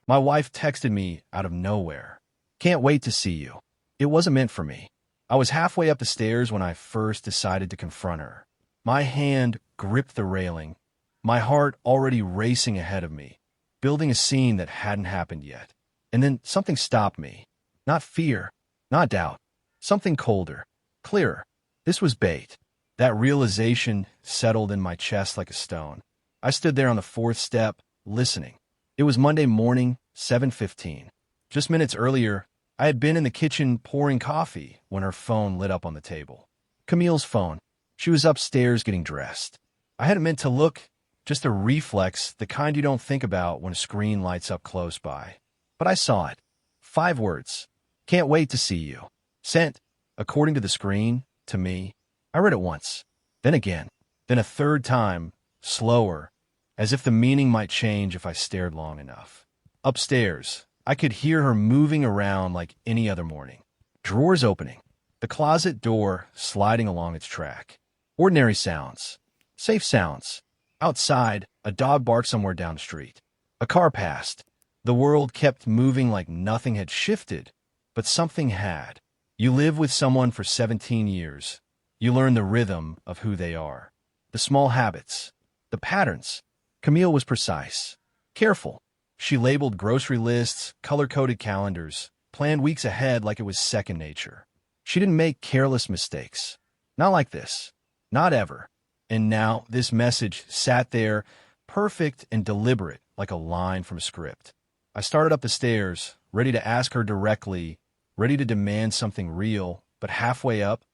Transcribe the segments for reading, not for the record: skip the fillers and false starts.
My wife texted me out of nowhere. Can't wait to see you. It wasn't meant for me. I was halfway up the stairs when I first decided to confront her. My hand gripped the railing, my heart already racing ahead of me, building a scene that hadn't happened yet. And then something stopped me. Not fear, not doubt. Something colder, clearer. This was bait. That realization settled in my chest like a stone. I stood there on the fourth step, listening. It was Monday morning, 7:15. Just minutes earlier, I had been in the kitchen pouring coffee when her phone lit up on the table. Camille's phone. She was upstairs getting dressed. I hadn't meant to look, just a reflex, the kind you don't think about when a screen lights up close by. But I saw it. 5 words. Can't wait to see you. Sent, according to the screen, to me. I read it once, then again, then a third time, slower, as if the meaning might change if I stared long enough. Upstairs, I could hear her moving around like any other morning. Drawers opening, the closet door sliding along its track. Ordinary sounds, safe sounds. Outside, a dog barked somewhere down the street. A car passed. The world kept moving like nothing had shifted, but something had. You live with someone for 17 years. You learn the rhythm of who they are, the small habits, the patterns. Camille was precise, careful. She labeled grocery lists, color-coded calendars, planned weeks ahead like it was second nature. She didn't make careless mistakes. Not like this. Not ever. And now this message sat there, perfect and deliberate, like a line from a script. I started up the stairs, ready to ask her directly, ready to demand something real, but halfway up,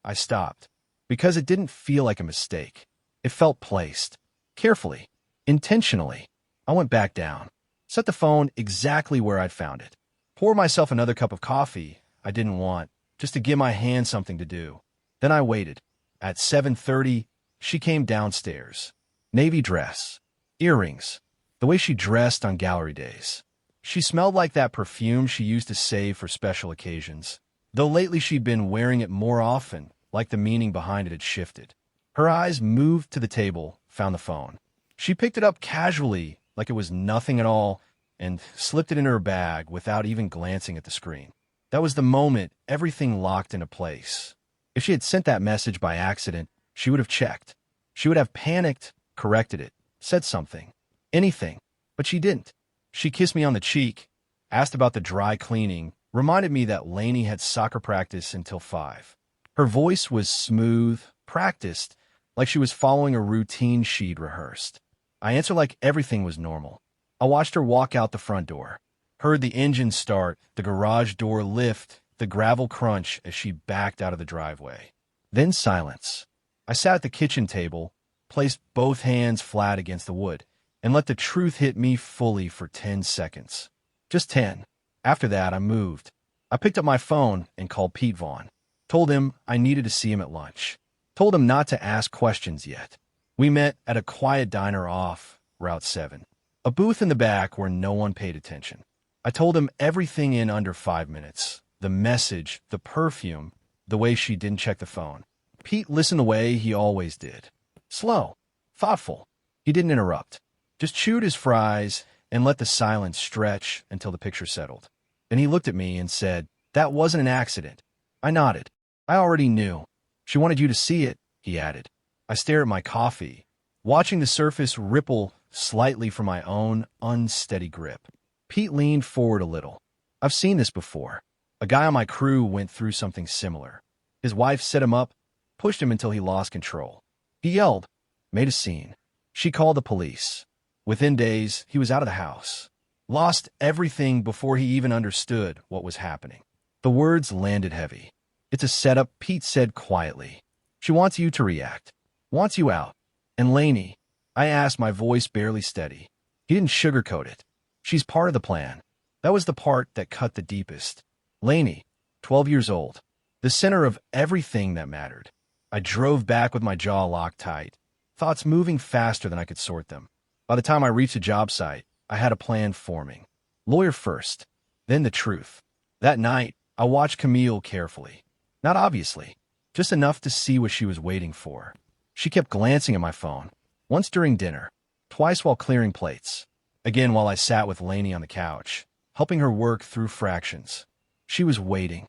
I stopped. Because it didn't feel like a mistake. It felt placed. Carefully. Intentionally. I went back down. Set the phone exactly where I'd found it. Poured myself another cup of coffee I didn't want, just to give my hand something to do. Then I waited. At 7:30, she came downstairs. Navy dress. Earrings. The way she dressed on gallery days. She smelled like that perfume she used to save for special occasions. Though lately she'd been wearing it more often, like the meaning behind it had shifted. Her eyes moved to the table, found the phone. She picked it up casually, like it was nothing at all, and slipped it in her bag without even glancing at the screen. That was the moment everything locked into place. If she had sent that message by accident, she would have checked. She would have panicked, corrected it, said something. Anything. But she didn't. She kissed me on the cheek, asked about the dry cleaning, reminded me that Lainey had soccer practice until 5. Her voice was smooth, practiced, like she was following a routine she'd rehearsed. I answered like everything was normal. I watched her walk out the front door, heard the engine start, the garage door lift, the gravel crunch as she backed out of the driveway. Then silence. I sat at the kitchen table, placed both hands flat against the wood, and let the truth hit me fully for 10 seconds. Just 10. After that, I moved. I picked up my phone and called Pete Vaughn. Told him I needed to see him at lunch. Told him not to ask questions yet. We met at a quiet diner off Route 7. A booth in the back where no one paid attention. I told him everything in under 5 minutes. The message, the perfume, the way she didn't check the phone. Pete listened the way he always did. Slow, thoughtful. He didn't interrupt. Just chewed his fries and let the silence stretch until the picture settled. Then he looked at me and said, "That wasn't an accident." I nodded. I already knew. "She wanted you to see it," he added. I stared at my coffee, watching the surface ripple slightly from my own unsteady grip. Pete leaned forward a little. "I've seen this before. A guy on my crew went through something similar. His wife set him up, pushed him until he lost control. He yelled, made a scene. She called the police. Within days, he was out of the house. Lost everything before he even understood what was happening." The words landed heavy. "It's a setup," Pete said quietly. "She wants you to react. Wants you out. And Lainey," I asked, my voice barely steady. He didn't sugarcoat it. "She's part of the plan." That was the part that cut the deepest. Lainey, 12 years old. The center of everything that mattered. I drove back with my jaw locked tight, thoughts moving faster than I could sort them. By the time I reached the job site, I had a plan forming. Lawyer first, then the truth. That night, I watched Camille carefully. Not obviously, just enough to see what she was waiting for. She kept glancing at my phone, once during dinner, twice while clearing plates. Again, while I sat with Lainey on the couch, helping her work through fractions. She was waiting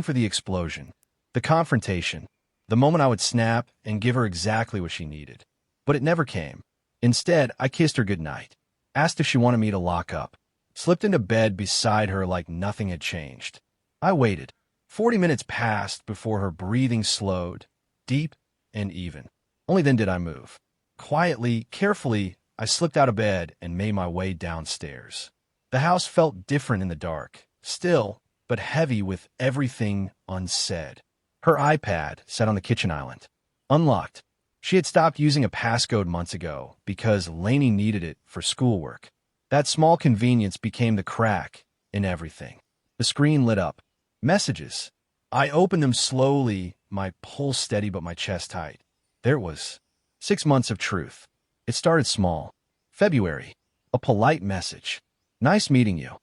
for the explosion, the confrontation, the moment I would snap and give her exactly what she needed. But it never came. Instead, I kissed her goodnight, asked if she wanted me to lock up, slipped into bed beside her like nothing had changed. I waited. 40 minutes passed before her breathing slowed, deep and even. Only then did I move. Quietly, carefully, I slipped out of bed and made my way downstairs. The house felt different in the dark, still, but heavy with everything unsaid. Her iPad sat on the kitchen island, unlocked. She had stopped using a passcode months ago because Lainey needed it for schoolwork. That small convenience became the crack in everything. The screen lit up. Messages. I opened them slowly, my pulse steady but my chest tight. There it was. 6 months of truth. It started small. February. A polite message. Nice meeting you.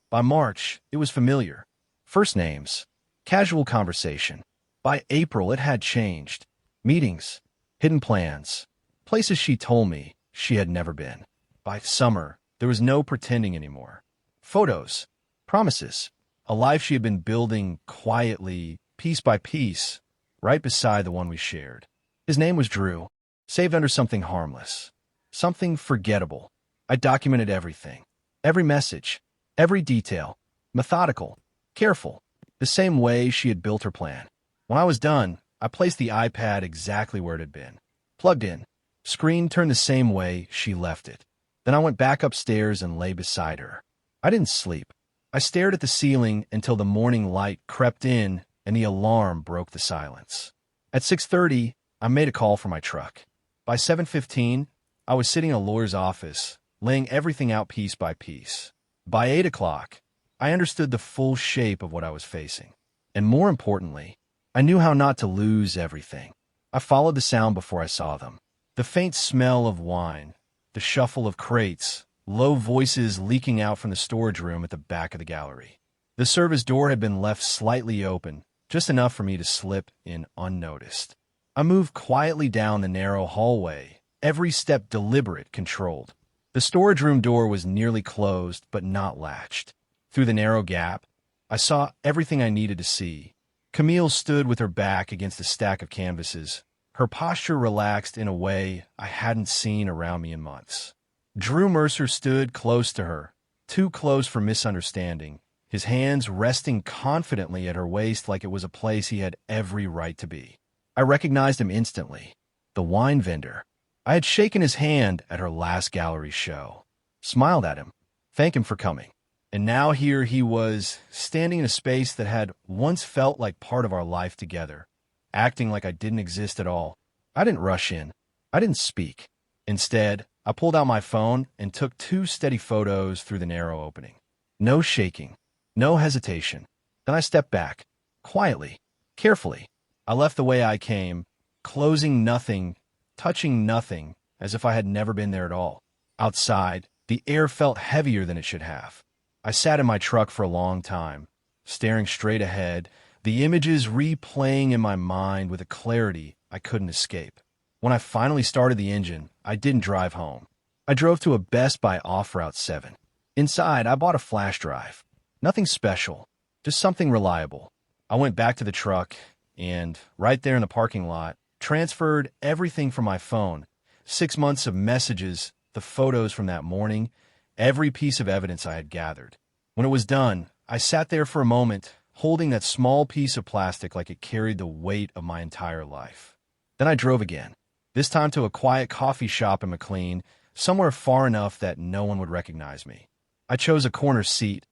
By March, it was familiar. First names. Casual conversation. By April, it had changed. Meetings. Hidden plans. Places she told me she had never been. By summer, there was no pretending anymore. Photos. Promises. A life she had been building quietly, piece by piece, right beside the one we shared. His name was Drew, saved under something harmless. Something forgettable. I documented everything. Every message. Every detail. Methodical. Careful. The same way she had built her plan. When I was done, I placed the iPad exactly where it had been. Plugged in. Screen turned the same way she left it. Then I went back upstairs and lay beside her. I didn't sleep. I stared at the ceiling until the morning light crept in and the alarm broke the silence. At 6:30, I made a call for my truck. By 7:15, I was sitting in a lawyer's office, laying everything out piece by piece. By 8 o'clock, I understood the full shape of what I was facing. And more importantly, I knew how not to lose everything. I followed the sound before I saw them. The faint smell of wine, the shuffle of crates, low voices leaking out from the storage room at the back of the gallery. The service door had been left slightly open, just enough for me to slip in unnoticed. I moved quietly down the narrow hallway, every step deliberate, controlled. The storage room door was nearly closed, but not latched. Through the narrow gap, I saw everything I needed to see. Camille stood with her back against a stack of canvases, her posture relaxed in a way I hadn't seen around me in months. Drew Mercer stood close to her, too close for misunderstanding, his hands resting confidently at her waist like it was a place he had every right to be. I recognized him instantly, the wine vendor. I had shaken his hand at her last gallery show, smiled at him, thanked him for coming. And now here he was, standing in a space that had once felt like part of our life together, acting like I didn't exist at all. I didn't rush in. I didn't speak. Instead, I pulled out my phone and took 2 steady photos through the narrow opening. No shaking, no hesitation. Then I stepped back, quietly, carefully. I left the way I came, closing nothing, touching nothing, as if I had never been there at all. Outside, the air felt heavier than it should have. I sat in my truck for a long time, staring straight ahead, the images replaying in my mind with a clarity I couldn't escape. When I finally started the engine, I didn't drive home. I drove to a Best Buy off Route 7. Inside, I bought a flash drive. Nothing special, just something reliable. I went back to the truck and, right there in the parking lot, transferred everything from my phone. 6 months of messages, the photos from that morning, every piece of evidence I had gathered. When it was done, I sat there for a moment, holding that small piece of plastic like it carried the weight of my entire life. Then I drove again, this time to a quiet coffee shop in McLean, somewhere far enough that no one would recognize me. I chose a corner seat,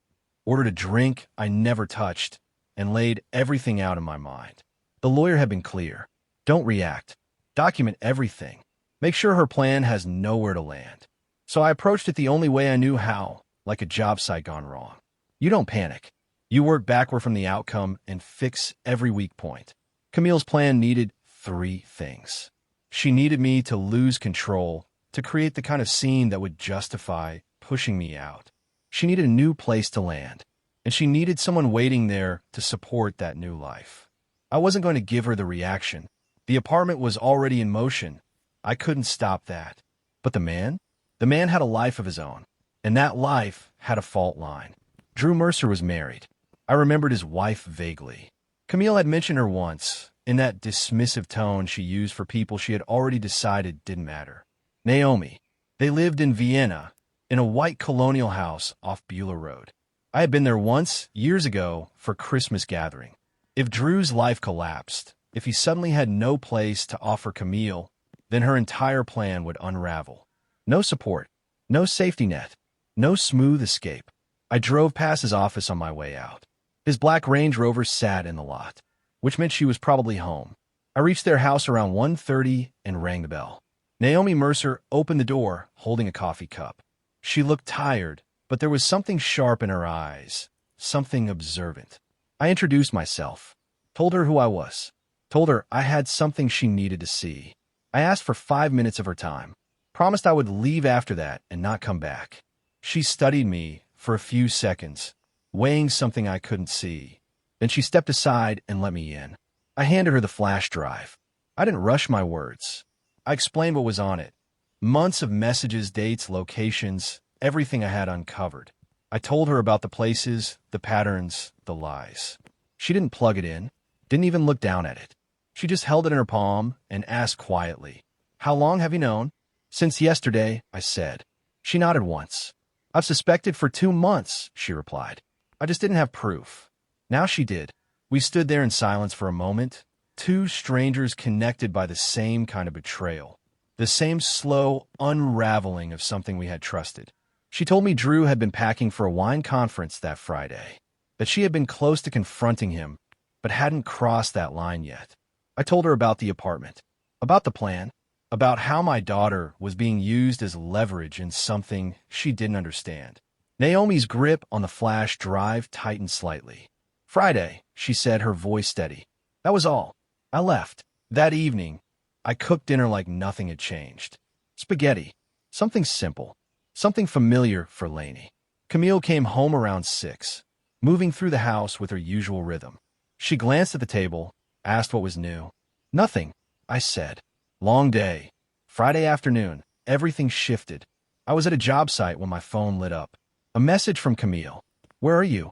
ordered a drink I never touched, and laid everything out in my mind. The lawyer had been clear. Don't react. Document everything. Make sure her plan has nowhere to land. So I approached it the only way I knew how, like a job site gone wrong. You don't panic. You work backward from the outcome and fix every weak point. Camille's plan needed 3 things. She needed me to lose control, to create the kind of scene that would justify pushing me out. She needed a new place to land, and she needed someone waiting there to support that new life. I wasn't going to give her the reaction. The apartment was already in motion. I couldn't stop that. But the man? The man had a life of his own. And that life had a fault line. Drew Mercer was married. I remembered his wife vaguely. Camille had mentioned her once, in that dismissive tone she used for people she had already decided didn't matter. Naomi. They lived in Vienna, in a white colonial house off Beulah Road. I had been there once, years ago, for Christmas gathering. If Drew's life collapsed, if he suddenly had no place to offer Camille, then her entire plan would unravel. No support, no safety net, no smooth escape. I drove past his office on my way out. His black Range Rover sat in the lot, which meant she was probably home. I reached their house around 1:30 and rang the bell. Naomi Mercer opened the door, holding a coffee cup. She looked tired, but there was something sharp in her eyes, something observant. I introduced myself, told her who I was, told her I had something she needed to see. I asked for 5 minutes of her time, promised I would leave after that and not come back. She studied me for a few seconds, weighing something I couldn't see. Then she stepped aside and let me in. I handed her the flash drive. I didn't rush my words. I explained what was on it. Months of messages, dates, locations, everything I had uncovered. I told her about the places, the patterns, the lies. She didn't plug it in, didn't even look down at it. She just held it in her palm and asked quietly, "How long have you known?" "Since yesterday," I said. She nodded once. "I've suspected for 2 months," she replied. "I just didn't have proof." Now she did. We stood there in silence for a moment, two strangers connected by the same kind of betrayal, the same slow unraveling of something we had trusted. She told me Drew had been packing for a wine conference that Friday, that she had been close to confronting him, but hadn't crossed that line yet. I told her about the apartment, about the plan, about how my daughter was being used as leverage in something she didn't understand. Naomi's grip on the flash drive tightened slightly. "Friday," she said, her voice steady. "That was all. I left. That evening, I cooked dinner like nothing had changed. Spaghetti. Something simple. Something familiar for Lainey. Camille came home around 6, moving through the house with her usual rhythm. She glanced at the table, asked what was new. "Nothing," I said. Long day. Friday afternoon, everything shifted. I was at a job site when my phone lit up. A message from Camille. "Where are you?"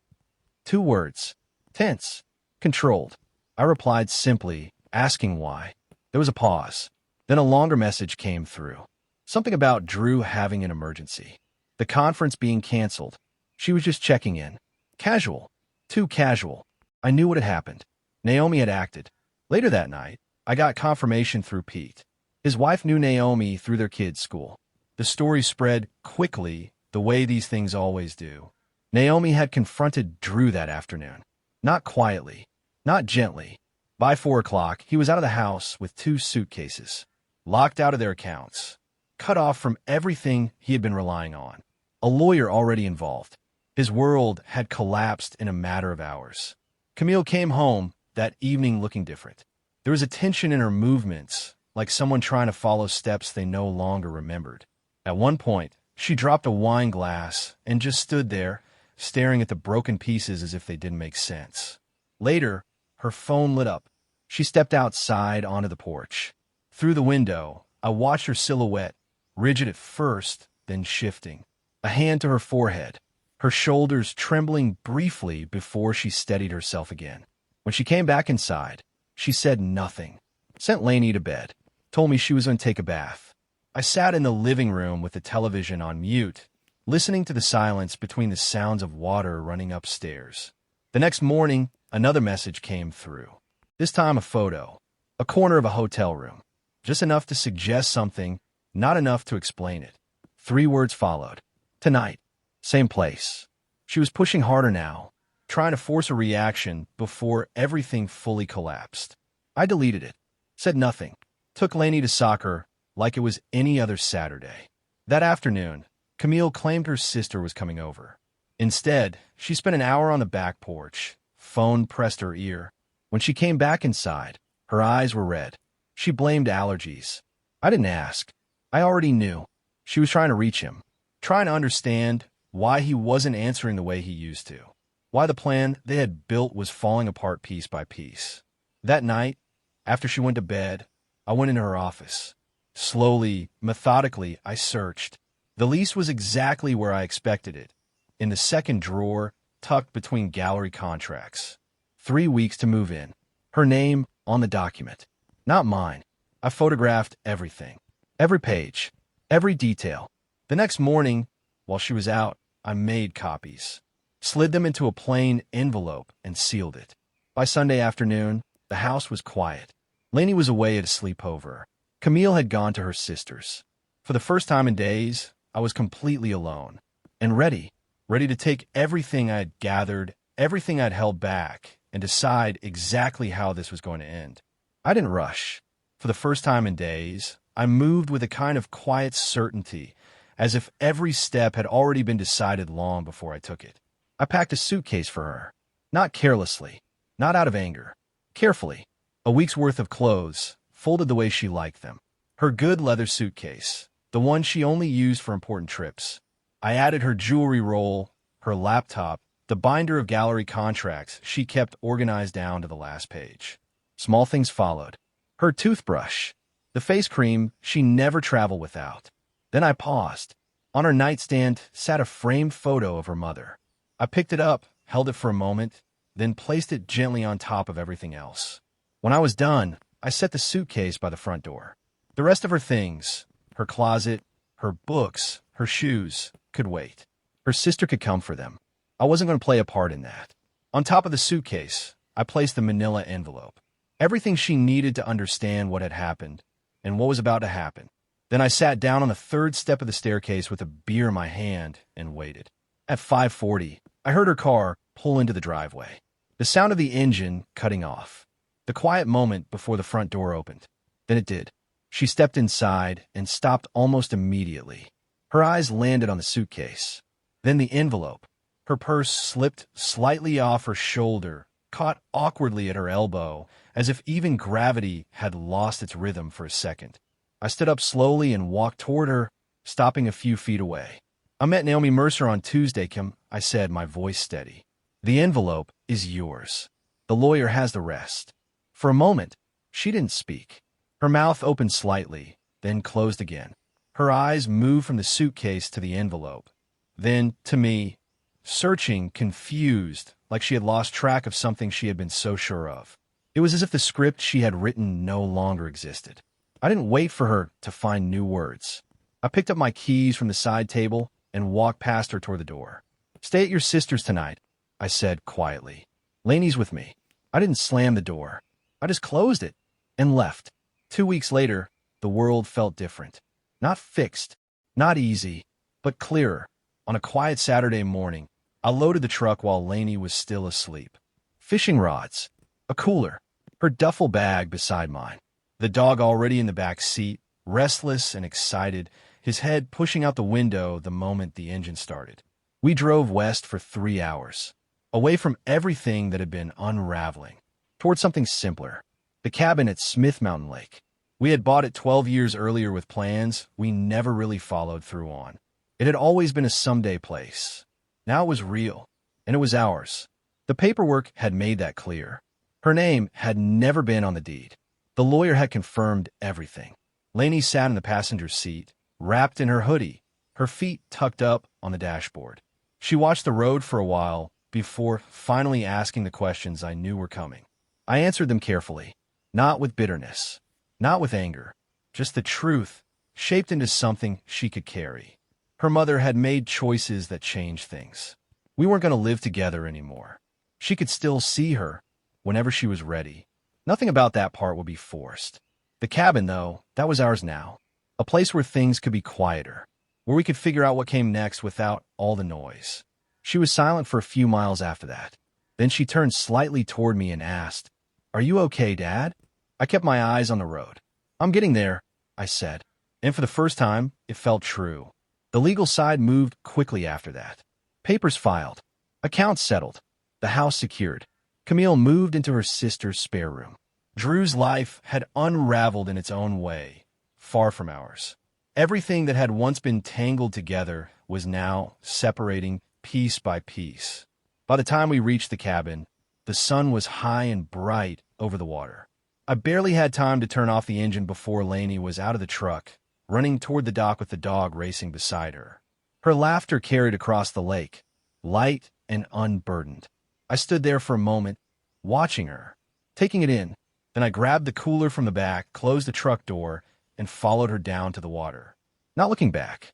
2 words. Tense. Controlled. I replied simply, asking why. There was a pause. Then a longer message came through. Something about Drew having an emergency. The conference being canceled. She was just checking in. Casual. Too casual. I knew what had happened. Naomi had acted. Later that night, I got confirmation through Pete. His wife knew Naomi through their kids' school. The story spread quickly, the way these things always do. Naomi had confronted Drew that afternoon. Not quietly. Not gently. By 4 o'clock, he was out of the house with 2 suitcases. Locked out of their accounts. Cut off from everything he had been relying on. A lawyer already involved. His world had collapsed in a matter of hours. Camille came home that evening looking different. There was a tension in her movements, like someone trying to follow steps they no longer remembered. At one point, she dropped a wine glass and just stood there, staring at the broken pieces as if they didn't make sense. Later, her phone lit up. She stepped outside onto the porch. Through the window, I watched her silhouette, rigid at first, then shifting. A hand to her forehead, her shoulders trembling briefly before she steadied herself again. When she came back inside, she said nothing. Sent Lainey to bed. Told me she was going to take a bath. I sat in the living room with the television on mute, listening to the silence between the sounds of water running upstairs. The next morning, another message came through. This time a photo. A corner of a hotel room. Just enough to suggest something, not enough to explain it. 3 words followed. "Tonight. Same place." She was pushing harder now, trying to force a reaction before everything fully collapsed. I deleted it. Said nothing. Took Lainey to soccer like it was any other Saturday. That afternoon, Camille claimed her sister was coming over. Instead, she spent an hour on the back porch. Phone pressed her ear. When she came back inside, her eyes were red. She blamed allergies. I didn't ask. I already knew. She was trying to reach him, trying to understand why he wasn't answering the way he used to, why the plan they had built was falling apart piece by piece. That night, after she went to bed, I went into her office. Slowly, methodically, I searched. The lease was exactly where I expected it, in the second drawer, tucked between gallery contracts. 3 weeks to move in. Her name on the document. Not mine. I photographed everything. Every page. Every detail. The next morning, while she was out, I made copies. Slid them into a plain envelope and sealed it. By Sunday afternoon, the house was quiet. Lainey was away at a sleepover. Camille had gone to her sister's. For the first time in days, I was completely alone. And ready to take everything I had gathered, everything I'd held back, and decide exactly how this was going to end. I didn't rush. For the first time in days, I moved with a kind of quiet certainty, as if every step had already been decided long before I took it. I packed a suitcase for her, not carelessly, not out of anger, carefully. A week's worth of clothes, folded the way she liked them. Her good leather suitcase, the one she only used for important trips. I added her jewelry roll, her laptop, the binder of gallery contracts she kept organized down to the last page. Small things followed. Her toothbrush, the face cream she never traveled without. Then I paused. On her nightstand sat a framed photo of her mother. I picked it up, held it for a moment, then placed it gently on top of everything else. When I was done, I set the suitcase by the front door. The rest of her things, her closet, her books, her shoes, could wait. Her sister could come for them. I wasn't going to play a part in that. On top of the suitcase, I placed the manila envelope. Everything she needed to understand what had happened and what was about to happen. Then I sat down on the third step of the staircase with a beer in my hand and waited. At 5:40, I heard her car pull into the driveway. The sound of the engine cutting off. The quiet moment before the front door opened. Then it did. She stepped inside and stopped almost immediately. Her eyes landed on the suitcase. Then the envelope. Her purse slipped slightly off her shoulder, caught awkwardly at her elbow, as if even gravity had lost its rhythm for a second. I stood up slowly and walked toward her, stopping a few feet away. I met Naomi Mercer on Tuesday, Kim, I said, my voice steady. The envelope is yours. The lawyer has the rest. For a moment, she didn't speak. Her mouth opened slightly, then closed again. Her eyes moved from the suitcase to the envelope. Then, to me, searching, confused, like she had lost track of something she had been so sure of. It was as if the script she had written no longer existed. I didn't wait for her to find new words. I picked up my keys from the side table and walked past her toward the door. Stay at your sister's tonight, I said quietly. Lainey's with me. I didn't slam the door. I just closed it and left. 2 weeks later, the world felt different. Not fixed, not easy, but clearer. On a quiet Saturday morning, I loaded the truck while Lainey was still asleep. Fishing rods, a cooler, her duffel bag beside mine. The dog already in the back seat, restless and excited, his head pushing out the window the moment the engine started. We drove west for 3 hours, away from everything that had been unraveling, toward something simpler, the cabin at Smith Mountain Lake. We had bought it 12 years earlier with plans we never really followed through on. It had always been a someday place. Now it was real, and it was ours. The paperwork had made that clear. Her name had never been on the deed. The lawyer had confirmed everything. Lainey sat in the passenger seat, wrapped in her hoodie, her feet tucked up on the dashboard. She watched the road for a while before finally asking the questions I knew were coming. I answered them carefully, not with bitterness, not with anger, just the truth, shaped into something she could carry. Her mother had made choices that changed things. We weren't going to live together anymore. She could still see her whenever she was ready. Nothing about that part would be forced. The cabin, though, that was ours now. A place where things could be quieter, where we could figure out what came next without all the noise. She was silent for a few miles after that. Then she turned slightly toward me and asked, "Are you okay, Dad?" I kept my eyes on the road. "I'm getting there," I said. And for the first time, it felt true. The legal side moved quickly after that. Papers filed. Accounts settled. The house secured. Camille moved into her sister's spare room. Drew's life had unraveled in its own way, far from ours. Everything that had once been tangled together was now separating piece by piece. By the time we reached the cabin, the sun was high and bright over the water. I barely had time to turn off the engine before Lainey was out of the truck running toward the dock with the dog racing beside her. Her laughter carried across the lake, light and unburdened. I stood there for a moment, watching her, taking it in. Then I grabbed the cooler from the back, closed the truck door, and followed her down to the water. Not looking back,